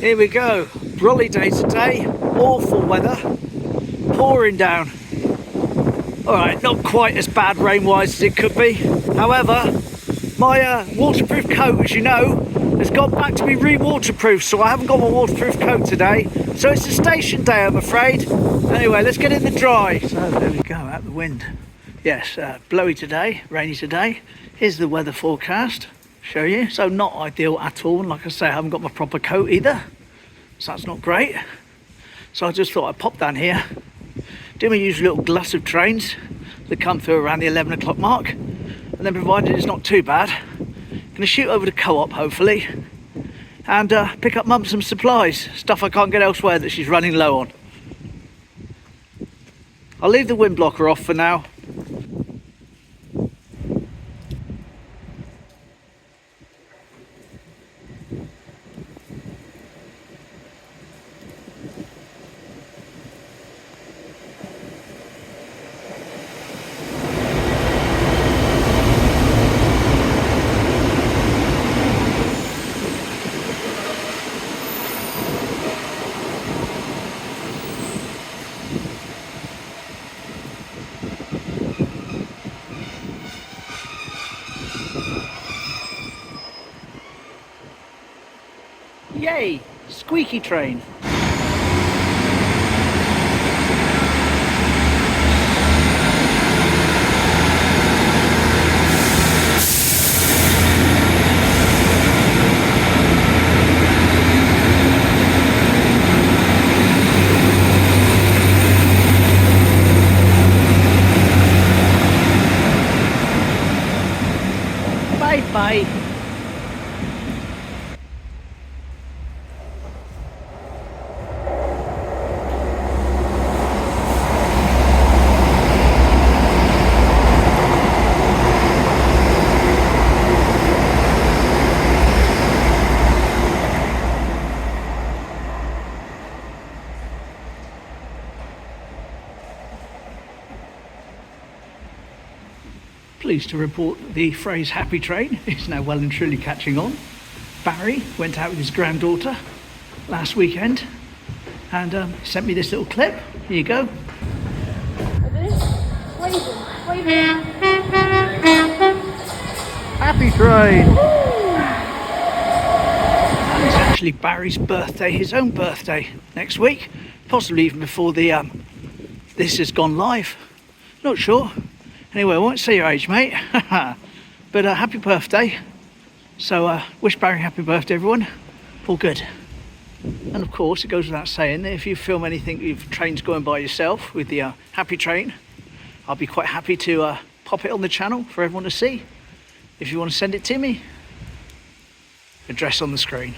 Here we go, brolly day today, awful weather, pouring down. Alright, not quite as bad rain-wise as it could be. However, my waterproof coat, as you know, has gone back to be re-waterproof, so I haven't got my waterproof coat today. So it's a station day, I'm afraid. Anyway, let's get in the dry. So there we go, out the wind. Yes, blowy today, rainy today. Here's the weather forecast. Show you. So not ideal at all. And like I say, I haven't got my proper coat either. So that's not great. So I just thought I'd pop down here, do my usual little glass of trains that come through around the 11 o'clock mark. And then provided it's not too bad, gonna shoot over to Co-op hopefully and pick up Mum some supplies, stuff I can't get elsewhere that she's running low on. I'll leave the wind blocker off for now. Yay! Squeaky train. Bye-bye. Pleased to report that the phrase happy train is now well and truly catching on. Barry went out with his granddaughter last weekend and sent me this little clip. Here you go. Happy train! And it's actually Barry's birthday, his own birthday, next week. Possibly even before the this has gone live. Not sure. Anyway, I won't say your age, mate. But happy birthday. So wish Barry happy birthday, everyone. All good. And of course, it goes without saying that if you film anything of trains going by yourself with the happy train, I'll be quite happy to pop it on the channel for everyone to see. If you want to send it to me, address on the screen.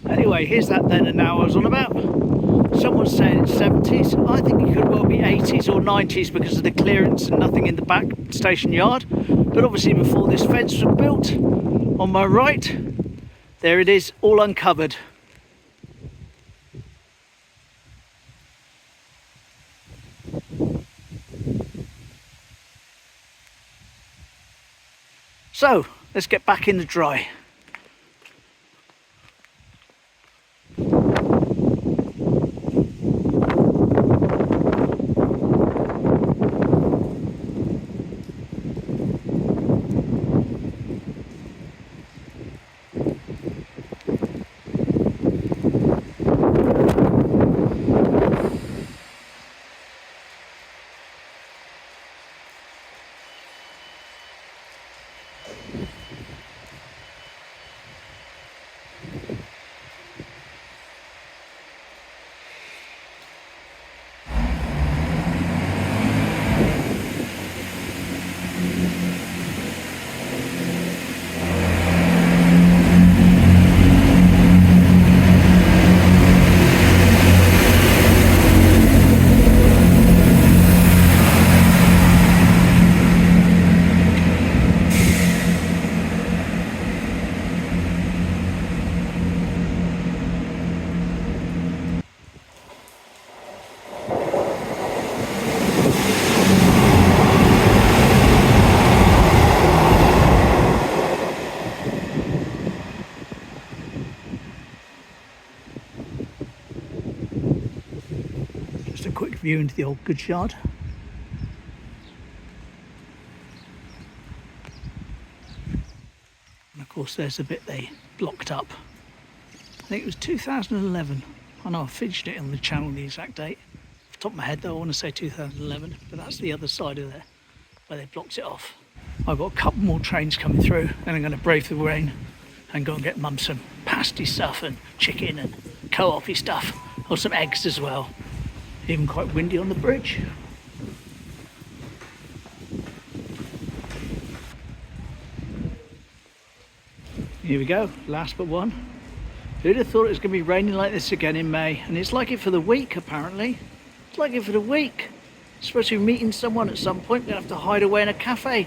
Anyway, here's that then and now I was on about. Someone's saying it's 70s. I think it could well be 80s or 90s because of the clearance and nothing in the back station yard. But obviously before this fence was built, on my right, there it is, all uncovered. So, let's get back in the dry. view into the old goods yard. And of course there's the bit they blocked up. I think it was 2011. I know I fidgeted it on the channel the exact date. Off the top of my head though, I want to say 2011, but that's the other side of there where they blocked it off. I've got a couple more trains coming through and I'm going to brave the rain and go and get mum some pasty stuff and chicken and co-op-y stuff, or some eggs as well. Even quite windy on the bridge. Here we go, last but one. Who'd have thought it was going to be raining like this again in May? And it's like it for the week apparently. It's like it for the week. Supposed to be meeting someone at some point. We're going to have to hide away in a cafe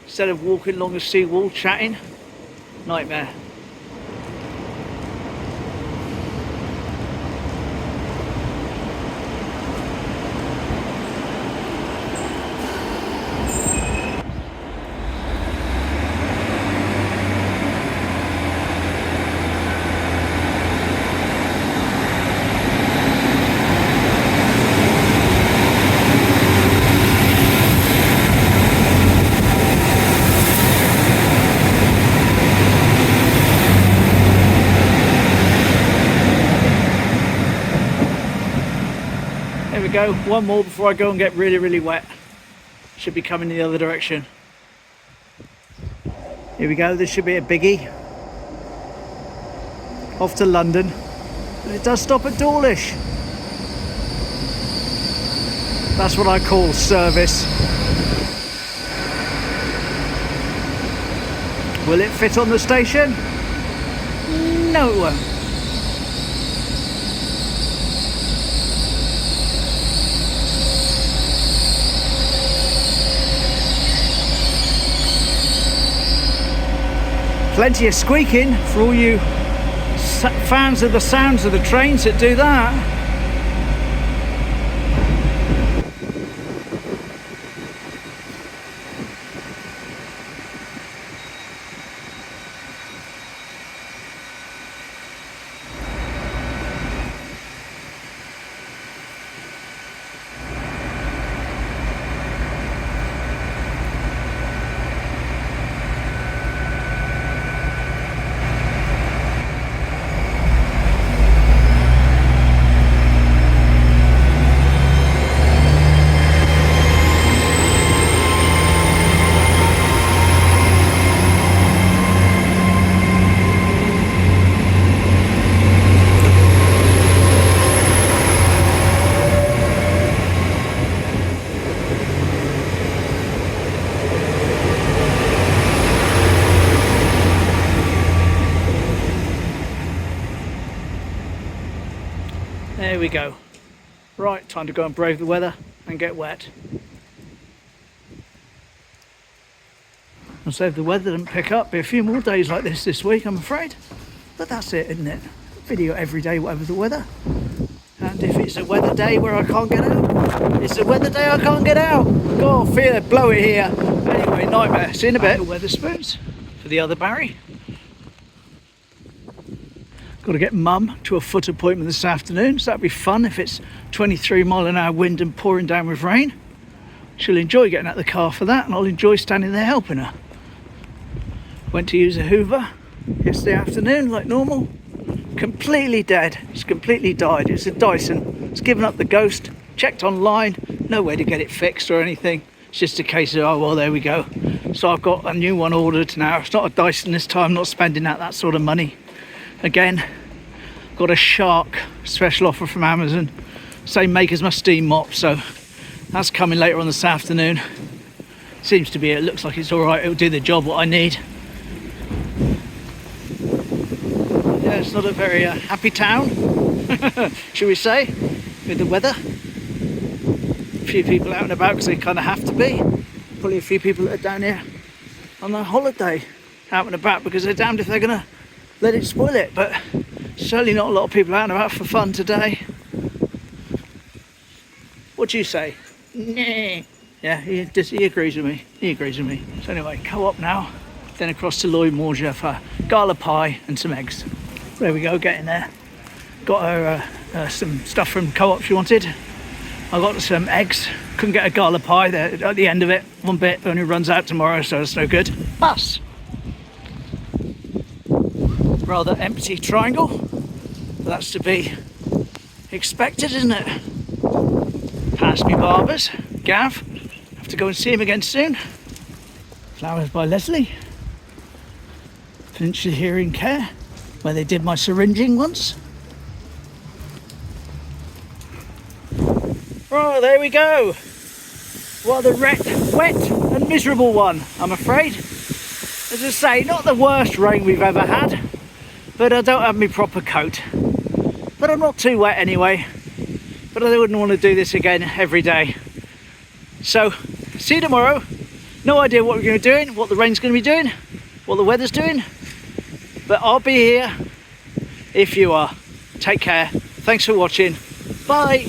instead of walking along a seawall chatting. Nightmare. There we go, one more before I go and get really wet. Should be coming the other direction. Here we go, this should be a biggie. Off to London. And it does stop at Dawlish. That's what I call service. Will it fit on the station? No, it won't. Plenty of squeaking for all you fans of the sounds of the trains that do that. There we go. Right, time to go and brave the weather and get wet. I'll say if the weather doesn't pick up, be a few more days like this week, I'm afraid. But that's it, isn't it? Video every day, whatever the weather. And if it's a weather day where I can't get out, it's a weather day I can't get out. God, feel it, blow it here. Anyway, nightmare. See you in a bit. Wetherspoons for the other Barry. Got to get mum to a foot appointment this afternoon, so that'd be fun if it's 23-mile-an-hour wind and pouring down with rain. She'll enjoy getting out of the car for that, and I'll enjoy standing there helping her. Went to use a Hoover yesterday afternoon like normal. Completely dead. It's completely died. It's a Dyson. It's given up the ghost. Checked online, no way to get it fixed or anything. It's just a case of, oh well, there we go. So I've got a new one ordered now. It's not a Dyson this time, not spending that sort of money. Again, got a Shark special offer from Amazon, same make as my steam mop, so that's coming later on this afternoon. Seems to be, it looks like it's all right, it'll do the job what I need. Yeah, it's not a very happy town, should we say, with the weather. A few people out and about because they kind of have to be. Probably a few people that are down here on their holiday out and about because they're damned if they're gonna let it spoil it, but certainly not a lot of people out and about for fun today. What do you say? Nah. Yeah, he agrees with me. He agrees with me. So anyway, co-op now, then across to Lloyd Morgia for gala pie and some eggs. There we go, getting there. Got her some stuff from co-op she wanted. I got some eggs. Couldn't get a gala pie there at the end of it. One bit only runs out tomorrow, so it's no good. Bus. Rather empty triangle. But that's to be expected, isn't it? Past me barbers. Gav. Have to go and see him again soon. Flowers by Leslie. Peninsula Hearing Care, where they did my syringing once. Oh, there we go. What a wet and miserable one, I'm afraid. As I say, not the worst rain we've ever had, but I don't have my proper coat. But I'm not too wet anyway. But I wouldn't want to do this again every day. So, see you tomorrow. No idea what we're going to be doing, what the rain's going to be doing, what the weather's doing. But I'll be here if you are. Take care. Thanks for watching. Bye.